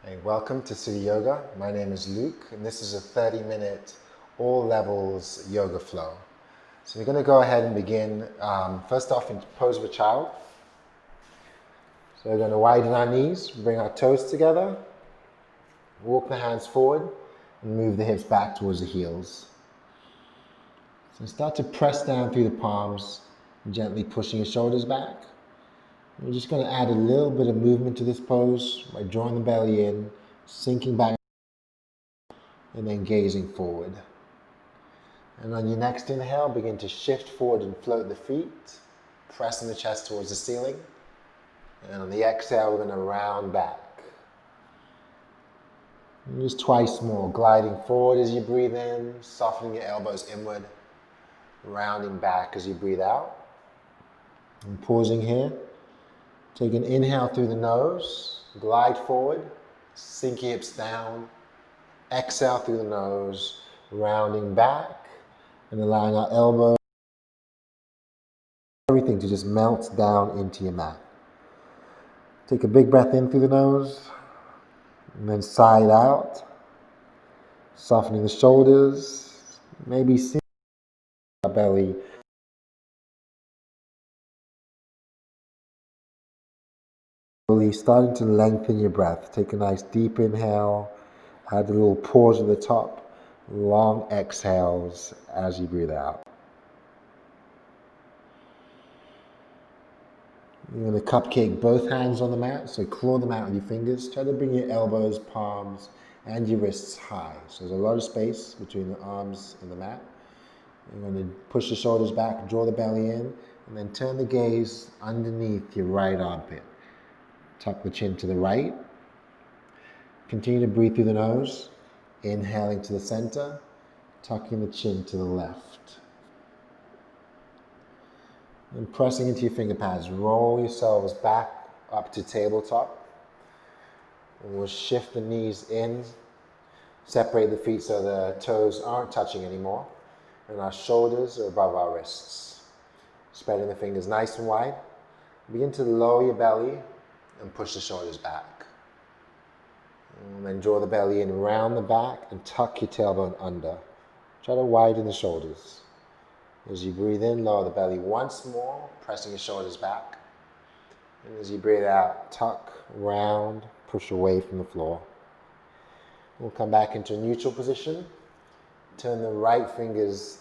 Hey, welcome to City Yoga. My name is Luke, and this is a 30-minute all levels yoga flow. So we're going to go ahead and begin first off in pose of a child. So we're going to widen our knees, bring our toes together, walk the hands forward, and move the hips back towards the heels. So start to press down through the palms, gently pushing your shoulders back. We're just going to add a little bit of movement to this pose by drawing the belly in, sinking back, and then gazing forward. And on your next inhale, begin to shift forward and float the feet, pressing the chest towards the ceiling. And on the exhale, we're going to round back. And just twice more, gliding forward as you breathe in, softening your elbows inward, rounding back as you breathe out. And pausing here. Take an inhale through the nose, glide forward, sink your hips down. Exhale through the nose, rounding back, and allowing our elbows, everything to just melt down into your mat. Take a big breath in through the nose, and then sigh it out, softening the shoulders, maybe sinking our belly. Slowly starting to lengthen your breath. Take a nice deep inhale, add a little pause at the top, long exhales as you breathe out. You're going to cupcake both hands on the mat, so claw the mat with your fingers. Try to bring your elbows, palms, and your wrists high. So there's a lot of space between the arms and the mat. You're going to push the shoulders back, draw the belly in, and then turn the gaze underneath your right armpit. Tuck the chin to the right. Continue to breathe through the nose, inhaling to the center, tucking the chin to the left. And pressing into your finger pads, roll yourselves back up to tabletop. And we'll shift the knees in, separate the feet so the toes aren't touching anymore, and our shoulders are above our wrists. Spreading the fingers nice and wide. Begin to lower your belly and push the shoulders back. And then draw the belly in, round the back, and tuck your tailbone under. Try to widen the shoulders. As you breathe in, lower the belly once more, pressing your shoulders back. And as you breathe out, tuck, round, push away from the floor. We'll come back into a neutral position. Turn the right fingers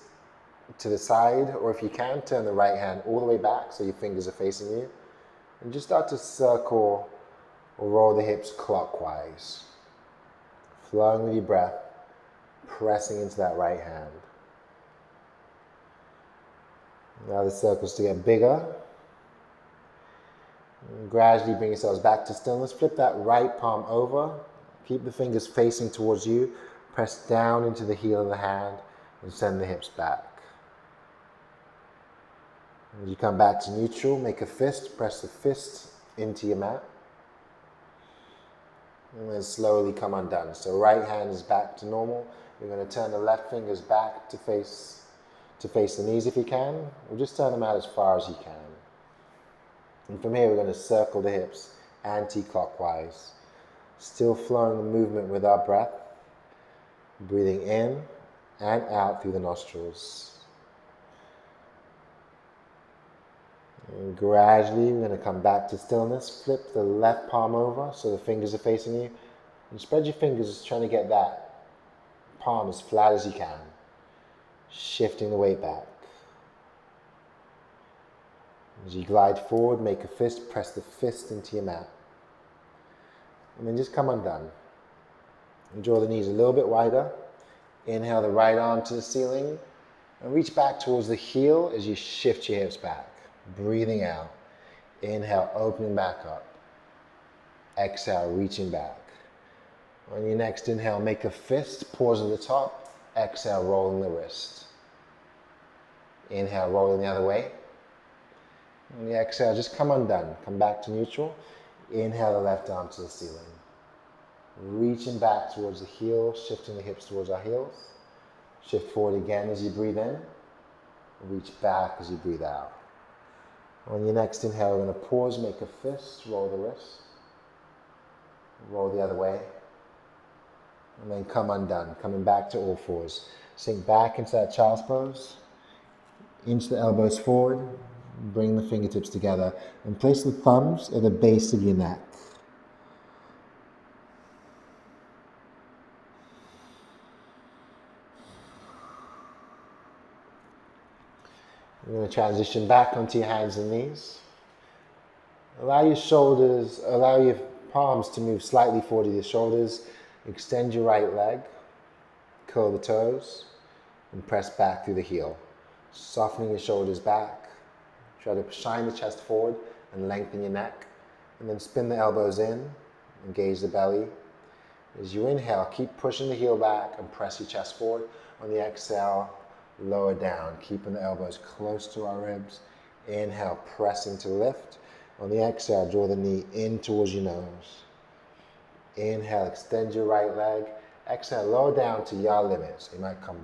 to the side, or if you can, turn the right hand all the way back so your fingers are facing you. And just start to circle or roll the hips clockwise. Flowing with your breath, pressing into that right hand. Now the circles to get bigger. And gradually bring yourselves back to stillness. Flip that right palm over. Keep the fingers facing towards you. Press down into the heel of the hand and send the hips back. As you come back to neutral, make a fist. Press the fist into your mat. And then slowly come undone. So right hand is back to normal. You're going to turn the left fingers back to face the knees if you can, or just turn them out as far as you can. And from here we're going to circle the hips anti-clockwise. Still flowing the movement with our breath. Breathing in and out through the nostrils. And gradually we're going to come back to stillness. Flip the left palm over so the fingers are facing you. And spread your fingers, trying to get that palm as flat as you can. Shifting the weight back. As you glide forward, make a fist, press the fist into your mat. And then just come undone. And draw the knees a little bit wider. Inhale the right arm to the ceiling. And reach back towards the heel as you shift your hips back. Breathing out. Inhale, opening back up. Exhale, reaching back. On your next inhale, make a fist, pause at the top. Exhale, rolling the wrist. Inhale, rolling the other way. On the exhale, just come undone. Come back to neutral. Inhale the left arm to the ceiling. Reaching back towards the heel, shifting the hips towards our heels. Shift forward again as you breathe in. Reach back as you breathe out. On your next inhale, we're going to pause, make a fist, roll the wrist. Roll the other way. And then come undone, coming back to all fours. Sink back into that child's pose. Inch the elbows forward. Bring the fingertips together. And place the thumbs at the base of your neck. You're going to transition back onto your hands and knees. Allow your shoulders, allow your palms to move slightly forward to your shoulders. Extend your right leg, curl the toes, and press back through the heel. Softening your shoulders back. Try to shine the chest forward and lengthen your neck. And then spin the elbows in, engage the belly. As you inhale, keep pushing the heel back and press your chest forward. On the exhale, lower down, keeping the elbows close to our ribs. Inhale, pressing to lift. On the exhale, draw the knee in towards your nose. Inhale, extend your right leg. Exhale, lower down to your limit. So you might come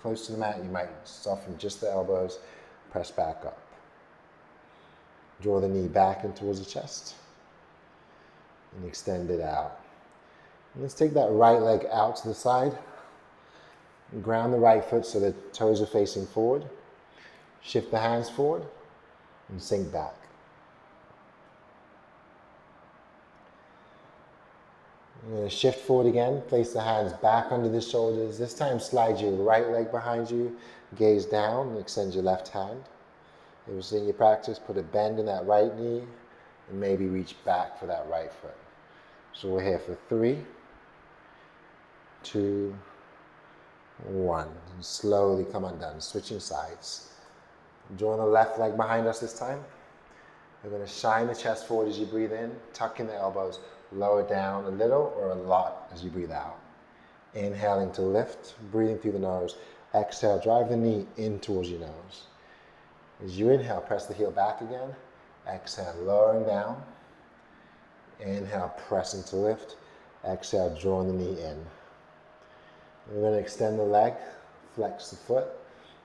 close to the mat, you might soften just the elbows, press back up. Draw the knee back in towards the chest and extend it out. And let's take that right leg out to the side. Ground the right foot so the toes are facing forward. Shift the hands forward and sink back. You're going to shift forward again, place the hands back under the shoulders. This time slide your right leg behind you, gaze down and extend your left hand. If it's in your practice, put a bend in that right knee and maybe reach back for that right foot. So we're here for 3, 2, 1. And slowly come undone, switching sides. Drawing the left leg behind us this time. We're going to shine the chest forward as you breathe in, tuck in the elbows, lower down a little or a lot as you breathe out. Inhaling to lift, breathing through the nose. Exhale, drive the knee in towards your nose. As you inhale, press the heel back again. Exhale, lowering down. Inhale, pressing to lift. Exhale, drawing the knee in. We're going to extend the leg, flex the foot,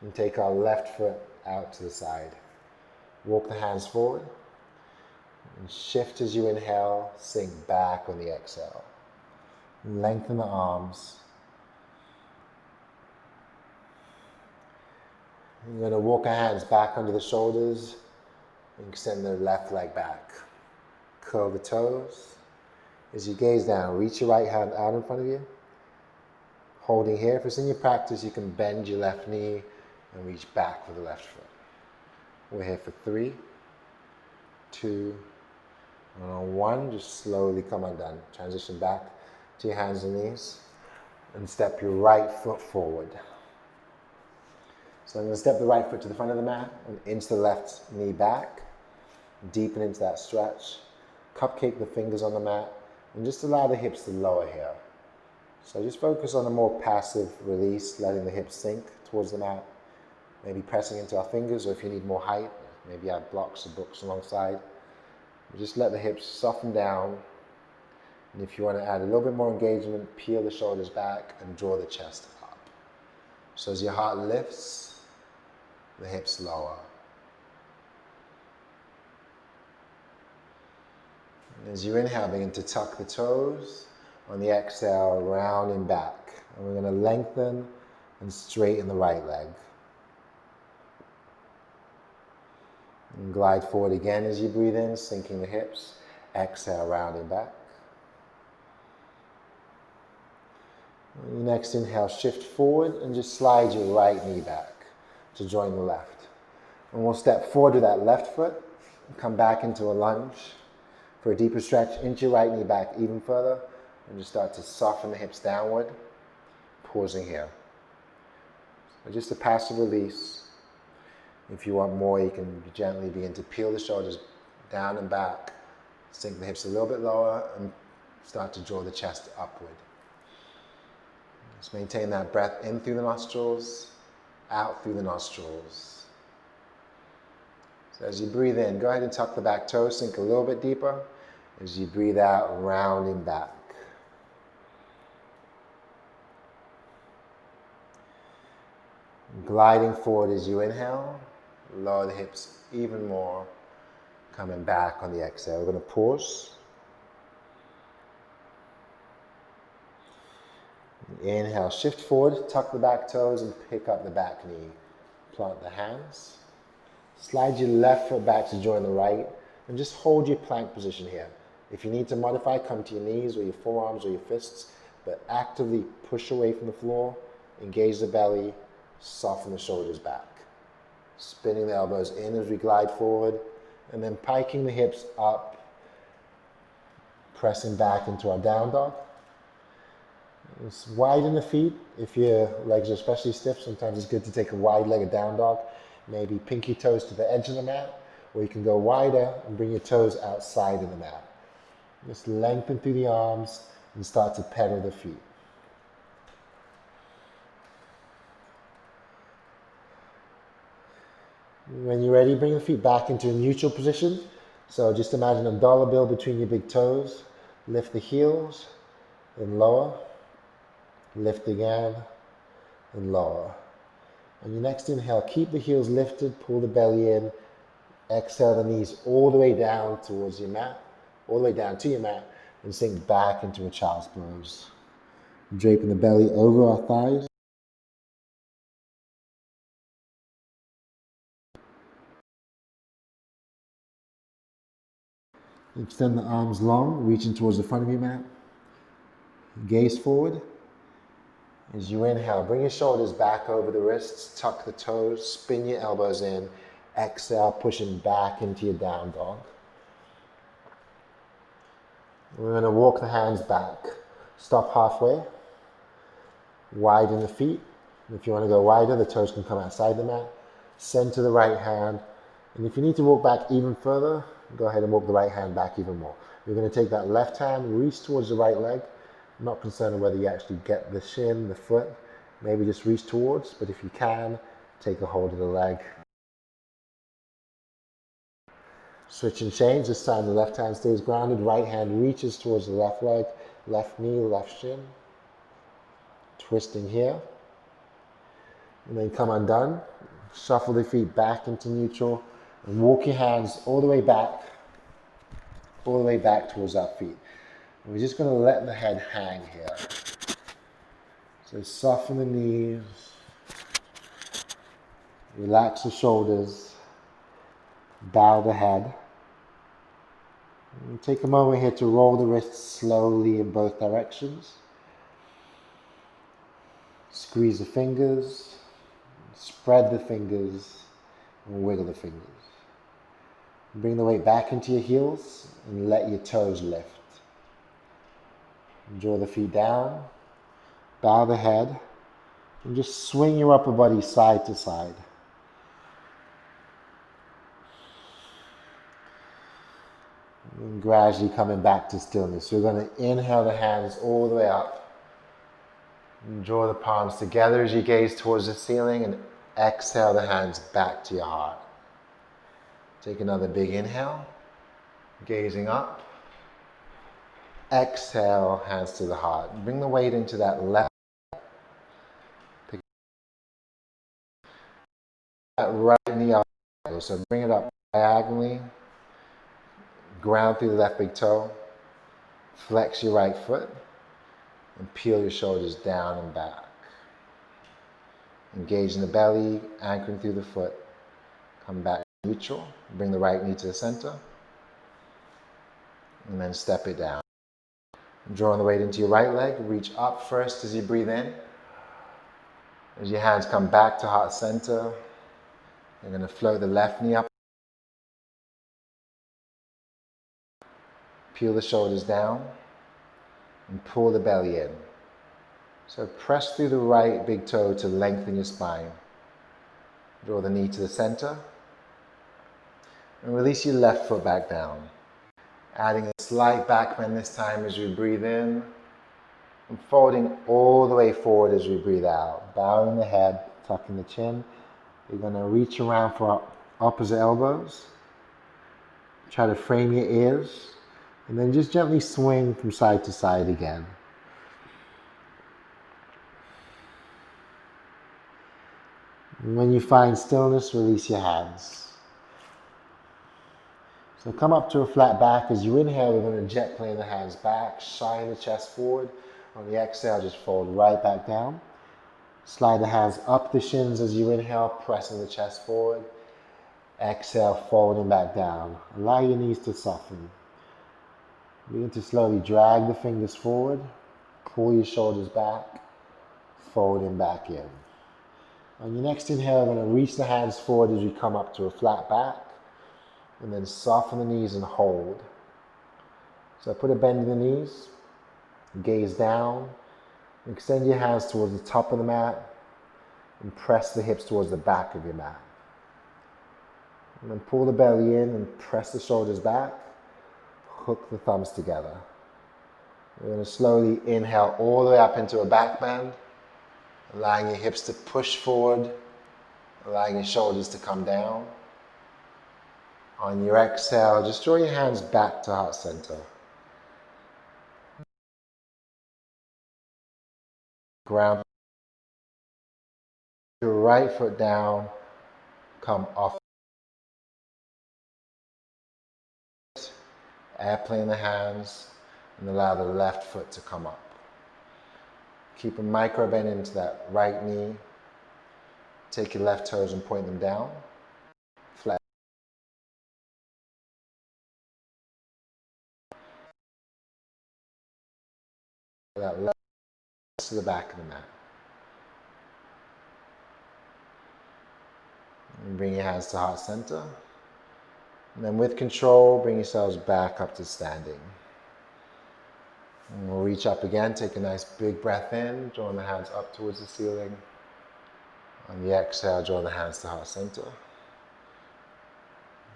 and take our left foot out to the side. Walk the hands forward. And shift as you inhale, sink back on the exhale. Lengthen the arms. You're going to walk our hands back under the shoulders and extend the left leg back. Curl the toes. As you gaze down, reach your right hand out in front of you. Holding here. If it's in your practice, you can bend your left knee and reach back for the left foot. We're here for 3, 2, and on 1, just slowly come undone. Transition back to your hands and knees and step your right foot forward. So I'm going to step the right foot to the front of the mat and inch the left knee back. Deepen into that stretch. Cupcake the fingers on the mat and just allow the hips to lower here. So just focus on a more passive release, letting the hips sink towards the mat. Maybe pressing into our fingers, or if you need more height, maybe add blocks or books alongside. Just let the hips soften down. And if you want to add a little bit more engagement, peel the shoulders back and draw the chest up. So as your heart lifts, the hips lower. And as you inhale, begin to tuck the toes. On the exhale, rounding back. And we're going to lengthen and straighten the right leg. And glide forward again as you breathe in, sinking the hips. Exhale, rounding back. On your next inhale, shift forward and just slide your right knee back to join the left. And we'll step forward to that left foot and come back into a lunge. For a deeper stretch, inch your right knee back even further and just start to soften the hips downward, pausing here. So just a passive release. If you want more, you can gently begin to peel the shoulders down and back, sink the hips a little bit lower, and start to draw the chest upward. Just maintain that breath in through the nostrils, out through the nostrils. So as you breathe in, go ahead and tuck the back toes, sink a little bit deeper. As you breathe out, rounding back. Gliding forward as you inhale. Lower the hips even more, coming back on the exhale. We're going to pause. Inhale, shift forward, tuck the back toes and pick up the back knee. Plant the hands. Slide your left foot back to join the right and just hold your plank position here. If you need to modify, come to your knees or your forearms or your fists, but actively push away from the floor, engage the belly, soften the shoulders back. Spinning the elbows in as we glide forward, and then piking the hips up, pressing back into our down dog. Just widen the feet. If your legs are especially stiff, sometimes it's good to take a wide-legged down dog. Maybe pinky toes to the edge of the mat, or you can go wider and bring your toes outside of the mat. Just lengthen through the arms and start to pedal the feet. When you're ready, bring the feet back into a neutral position. So just imagine a dollar bill between your big toes. Lift the heels, then lower. Lift again, and lower. On your next inhale, keep the heels lifted, pull the belly in. Exhale the knees all the way down towards your mat, all the way down to your mat, and sink back into a child's pose. Draping the belly over our thighs. Extend the arms long, reaching towards the front of your mat. Gaze forward. As you inhale, bring your shoulders back over the wrists, tuck the toes, spin your elbows in. Exhale, pushing back into your down dog. We're going to walk the hands back. Stop halfway. Widen the feet. If you want to go wider, the toes can come outside the mat. Send to the right hand. And if you need to walk back even further, go ahead and walk the right hand back even more. You're going to take that left hand, reach towards the right leg. I'm not concerned with whether you actually get the shin, the foot. Maybe just reach towards, but if you can, take a hold of the leg. Switch and change. This time the left hand stays grounded, right hand reaches towards the left leg, left knee, left shin. Twisting here. And then come undone. Shuffle the feet back into neutral and walk your hands all the way back towards our feet. And we're just going to let the head hang here. So soften the knees, relax the shoulders, bow the head. And take a moment here to roll the wrists slowly in both directions. Squeeze the fingers, spread the fingers, and wiggle the fingers. Bring the weight back into your heels and let your toes lift. Draw the feet down, bow the head, and just swing your upper body side to side. And gradually coming back to stillness. We're going to inhale the hands all the way up. And draw the palms together as you gaze towards the ceiling, and exhale the hands back to your heart. Take another big inhale, gazing up. Exhale, hands to the heart. Bring the weight into that left. Pick that right knee up. So bring it up diagonally. Ground through the left big toe. Flex your right foot. And peel your shoulders down and back. Engage in the belly, anchoring through the foot. Come back neutral. Bring the right knee to the center. And then step it down. Drawing the weight into your right leg, reach up first as you breathe in. As your hands come back to heart center, you're going to float the left knee up. Peel the shoulders down and pull the belly in. So press through the right big toe to lengthen your spine. Draw the knee to the center and release your left foot back down. Adding a slight back bend this time as we breathe in. And folding all the way forward as we breathe out. Bowing the head, tucking the chin. You're going to reach around for our opposite elbows. Try to frame your ears. And then just gently swing from side to side again. And when you find stillness, release your hands. So come up to a flat back. As you inhale, we're going to jet plane the hands back, shine the chest forward. On the exhale, just fold right back down. Slide the hands up the shins as you inhale, pressing the chest forward. Exhale, folding back down. Allow your knees to soften. Begin to slowly drag the fingers forward. Pull your shoulders back, folding back in. On your next inhale, we're going to reach the hands forward as we come up to a flat back, and then soften the knees and hold. So put a bend in the knees, gaze down, extend your hands towards the top of the mat, and press the hips towards the back of your mat. And then pull the belly in and press the shoulders back, hook the thumbs together. We're going to slowly inhale all the way up into a back bend, allowing your hips to push forward, allowing your shoulders to come down. On your exhale, just draw your hands back to heart center. Ground your right foot down, come off. Airplane the hands, and allow the left foot to come up. Keep a micro bend into that right knee. Take your left toes and point them down. Flat. That left to the back of the mat. And bring your hands to heart center. And then with control, bring yourselves back up to standing. And we'll reach up again, take a nice big breath in, drawing the hands up towards the ceiling. On the exhale, draw the hands to heart center.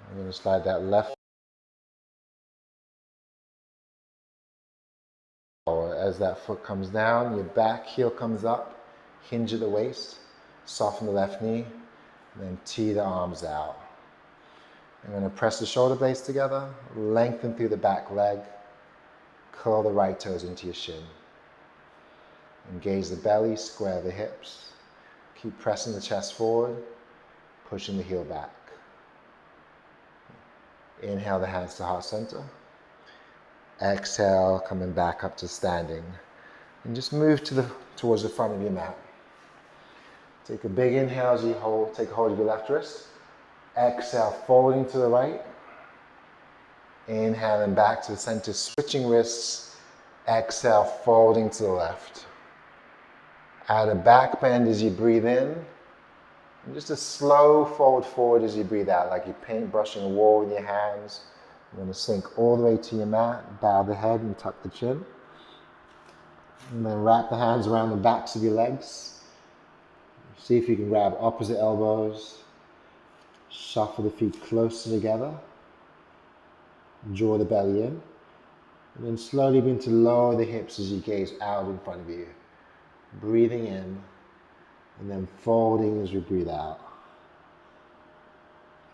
I'm going to slide that left. As that foot comes down, your back heel comes up, hinge at the waist, soften the left knee, and then tee the arms out. I'm going to press the shoulder blades together, lengthen through the back leg, curl the right toes into your shin. Engage the belly, square the hips. Keep pressing the chest forward, pushing the heel back. Inhale the hands to heart center. Exhale, coming back up to standing. And just move towards the front of your mat. Take a big inhale as you take hold of your left wrist. Exhale, folding to the right. Inhaling back to the center, switching wrists. Exhale, folding to the left. Add a back bend as you breathe in. And just a slow fold forward as you breathe out, like you're paintbrushing a wall with your hands. You're going to sink all the way to your mat, bow the head and tuck the chin. And then wrap the hands around the backs of your legs. See if you can grab opposite elbows. Shuffle the feet closer together. Draw the belly in. And then slowly begin to lower the hips as you gaze out in front of you. Breathing in. And then folding as you breathe out.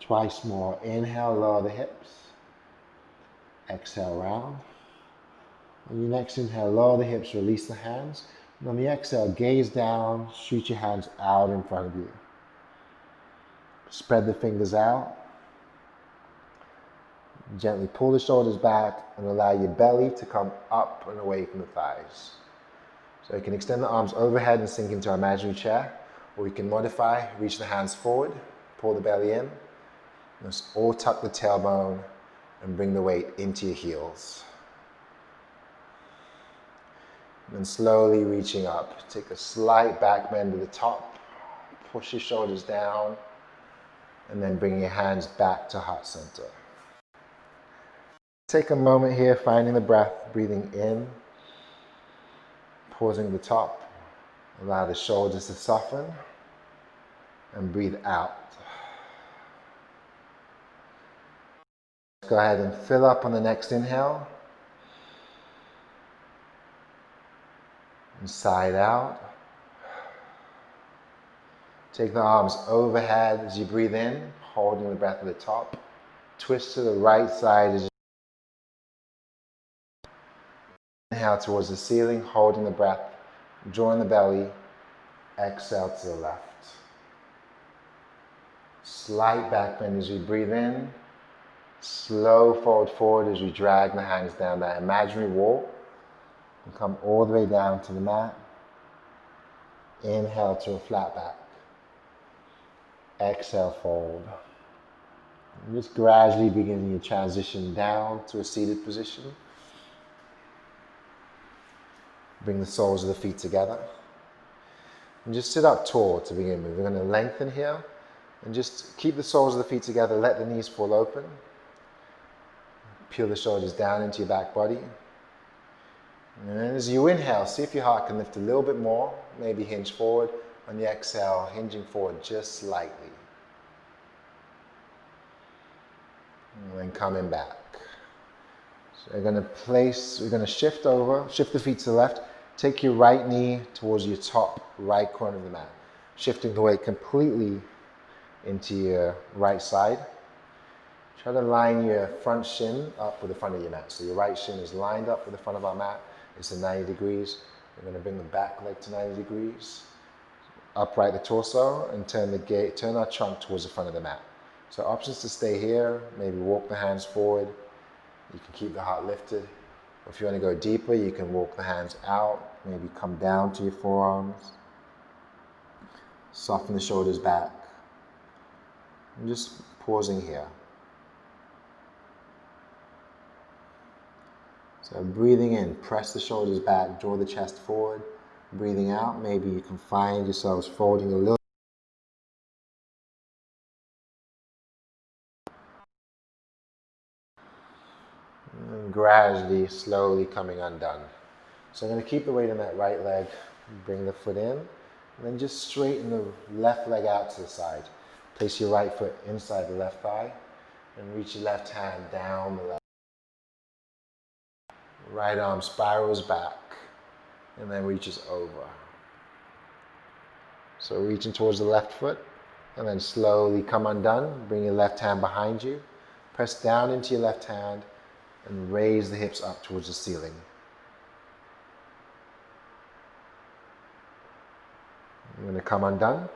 Twice more. Inhale, lower the hips. Exhale, round. On your next inhale, lower the hips, release the hands. And on the exhale, gaze down, shoot your hands out in front of you. Spread the fingers out. Gently pull the shoulders back and allow your belly to come up and away from the thighs. So you can extend the arms overhead and sink into our imaginary chair, or you can modify, reach the hands forward, pull the belly in, or tuck the tailbone and bring the weight into your heels. And then slowly reaching up. Take a slight back bend to the top. Push your shoulders down. And then bring your hands back to heart center. Take a moment here, finding the breath, breathing in. Pausing at the top. Allow the shoulders to soften. And breathe out. Go ahead and fill up on the next inhale. And side out. Take the arms overhead as you breathe in, holding the breath at the top. Twist to the right side as you inhale towards the ceiling, holding the breath, drawing the belly. Exhale to the left. Slight back bend as you breathe in. Slow fold forward as you drag the hands down that imaginary wall. And come all the way down to the mat. Inhale to a flat back. Exhale, fold. And just gradually beginning your transition down to a seated position. Bring the soles of the feet together. And just sit up tall to begin with. We're going to lengthen here. And just keep the soles of the feet together. Let the knees fall open. Peel the shoulders down into your back body. And as you inhale, see if your heart can lift a little bit more. Maybe hinge forward. On the exhale, hinging forward just slightly. And then coming back. So we're going to shift over, shift the feet to the left. Take your right knee towards your top right corner of the mat. Shifting the weight completely into your right side. Try to line your front shin up with the front of your mat. So your right shin is lined up with the front of our mat. It's at 90 degrees. We're going to bring the back leg to 90 degrees. Upright the torso and turn our trunk towards the front of the mat. So options to stay here, maybe walk the hands forward. You can keep the heart lifted. If you want to go deeper, you can walk the hands out, maybe come down to your forearms. Soften the shoulders back. And just pausing here. So breathing in, press the shoulders back, draw the chest forward. Breathing out, maybe you can find yourselves folding a little. And gradually, slowly coming undone. So I'm going to keep the weight on that right leg, bring the foot in, and then just straighten the left leg out to the side. Place your right foot inside the left thigh, and reach your left hand down the left. Right arm spirals back, and then reaches over. So reaching towards the left foot, and then slowly come undone. Bring your left hand behind you. Press down into your left hand, and raise the hips up towards the ceiling. You're going to come undone.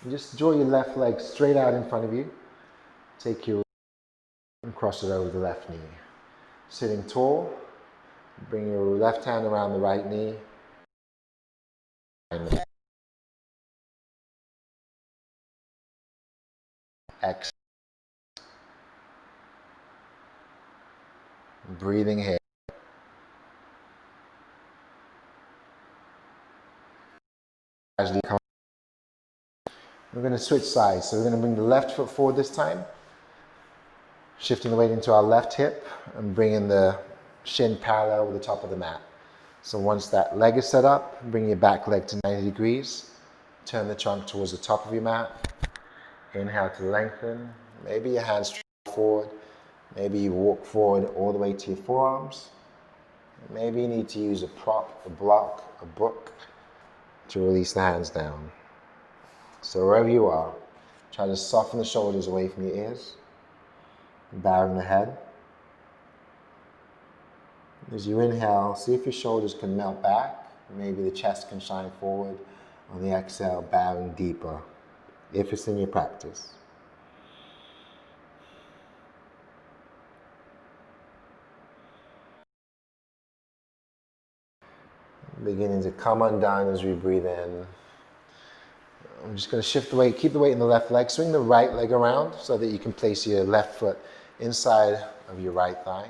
And just draw your left leg straight out in front of you. Take your and cross it over the left knee. Sitting tall, bring your left hand around the right knee. And exhale. Breathing here. We're going to switch sides. So we're going to bring the left foot forward this time. Shifting the weight into our left hip and bringing the shin parallel with the top of the mat. So once that leg is set up, bring your back leg to 90 degrees. Turn the trunk towards the top of your mat. Inhale to lengthen. Maybe your hands travel forward. Maybe you walk forward all the way to your forearms. Maybe you need to use a prop, a block, a book to release the hands down. So wherever you are, try to soften the shoulders away from your ears. Bowing the head. As you inhale, see if your shoulders can melt back. Maybe the chest can shine forward. On the exhale, bowing deeper, if it's in your practice. Beginning to come undone as we breathe in. I'm just going to shift the weight, keep the weight in the left leg. Swing the right leg around so that you can place your left foot inside of your right thigh.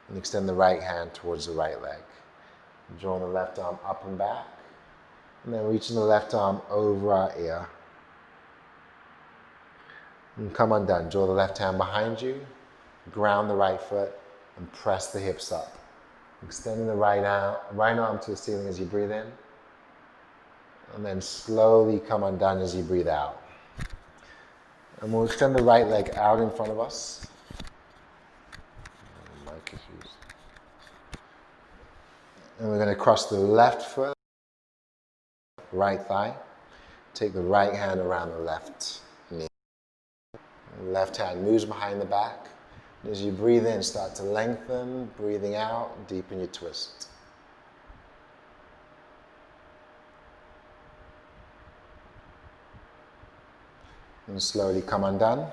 And extend the right hand towards the right leg. Drawing the left arm up and back. And then reaching the left arm over our ear. And come undone. Draw the left hand behind you. Ground the right foot and press the hips up. Extending the right arm to the ceiling as you breathe in. And then slowly come undone as you breathe out. And we'll extend the right leg out in front of us. And we're going to cross the left foot, right thigh. Take the right hand around the left knee. Left hand moves behind the back. As you breathe in, start to lengthen. Breathing out, deepen your twist. And slowly come undone.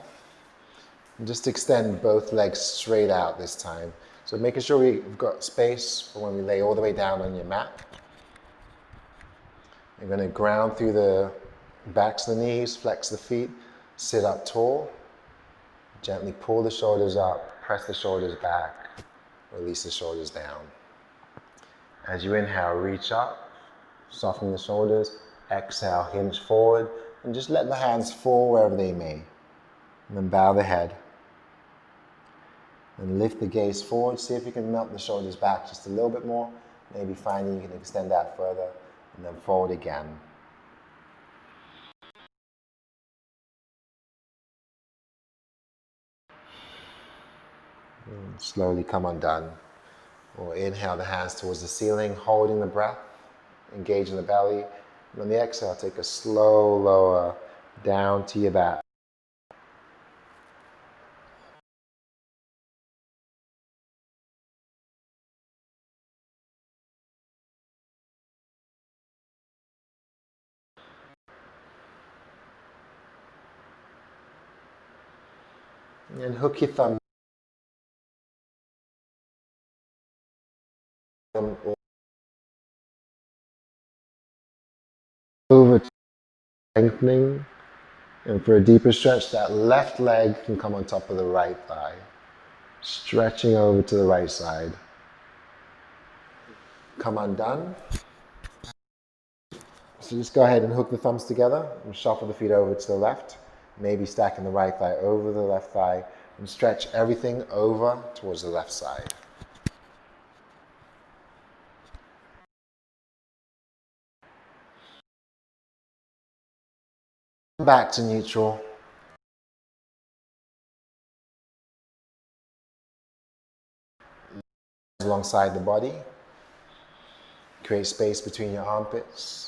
And just extend both legs straight out this time. So making sure we've got space for when we lay all the way down on your mat. You're going to ground through the backs of the knees, flex the feet, sit up tall. Gently pull the shoulders up, press the shoulders back, release the shoulders down. As you inhale, reach up, soften the shoulders. Exhale, hinge forward, and just let the hands fall wherever they may. And then bow the head. And lift the gaze forward. See if you can melt the shoulders back just a little bit more. Maybe finding you can extend that further. And then forward again. And slowly come undone. Or inhale the hands towards the ceiling, holding the breath, engaging the belly. And on the exhale, take a slow lower down to your back. And hook your thumb over, lengthening. And for a deeper stretch, that left leg can come on top of the right thigh. Stretching over to the right side. Come undone. So just go ahead and hook the thumbs together and shuffle the feet over to the left. Maybe stacking the right thigh over the left thigh and stretch everything over towards the left side. Back to neutral. Alongside the body. Create space between your armpits.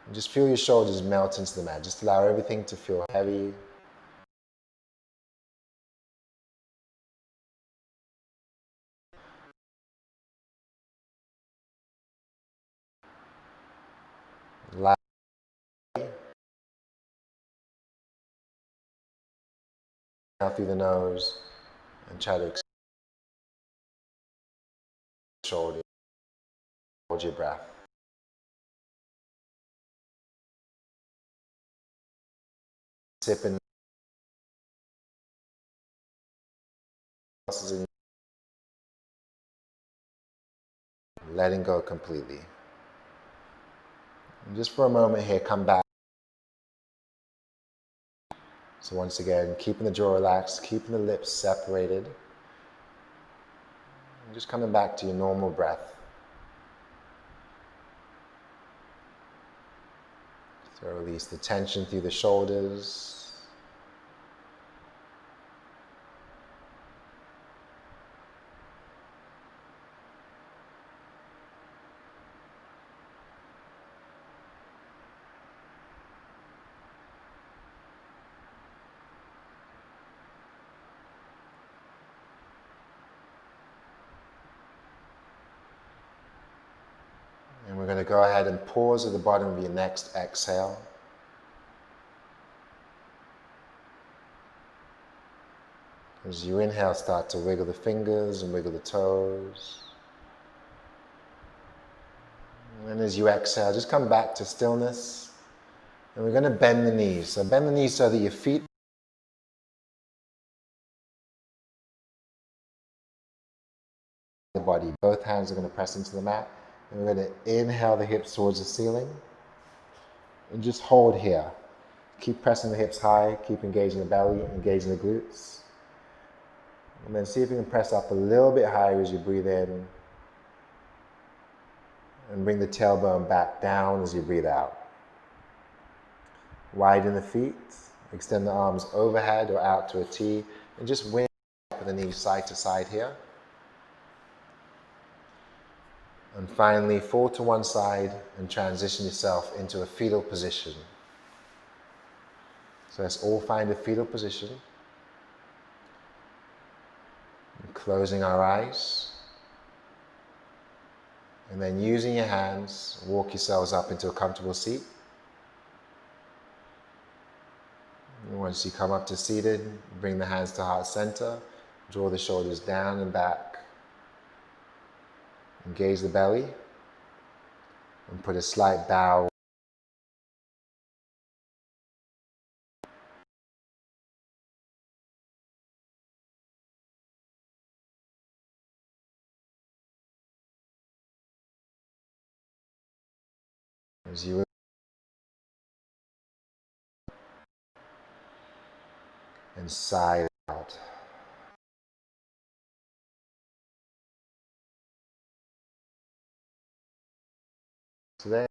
And just feel your shoulders melt into the mat. Just allow everything to feel heavy. Allow out through the nose and try to extend the shoulder. Hold your breath. Sipping. Letting go completely. And just for a moment here, come back. So once again, keeping the jaw relaxed, keeping the lips separated. And just coming back to your normal breath. So release the tension through the shoulders. And we're going to go ahead and pause at the bottom of your next exhale. As you inhale, start to wiggle the fingers and wiggle the toes. And as you exhale, just come back to stillness. And we're going to bend the knees. So bend the knees so that your feet the body. Both hands are going to press into the mat. And we're going to inhale the hips towards the ceiling. And just hold here. Keep pressing the hips high. Keep engaging the belly, engaging the glutes. And then see if you can press up a little bit higher as you breathe in. And bring the tailbone back down as you breathe out. Widen the feet. Extend the arms overhead or out to a T. And just wing the knees side to side here. And finally, fall to one side and transition yourself into a fetal position. So let's all find a fetal position. And closing our eyes. And then using your hands, walk yourselves up into a comfortable seat. And once you come up to seated, bring the hands to heart center. Draw the shoulders down and back. Engage the belly. And put a slight bow. As you and sigh out. Today.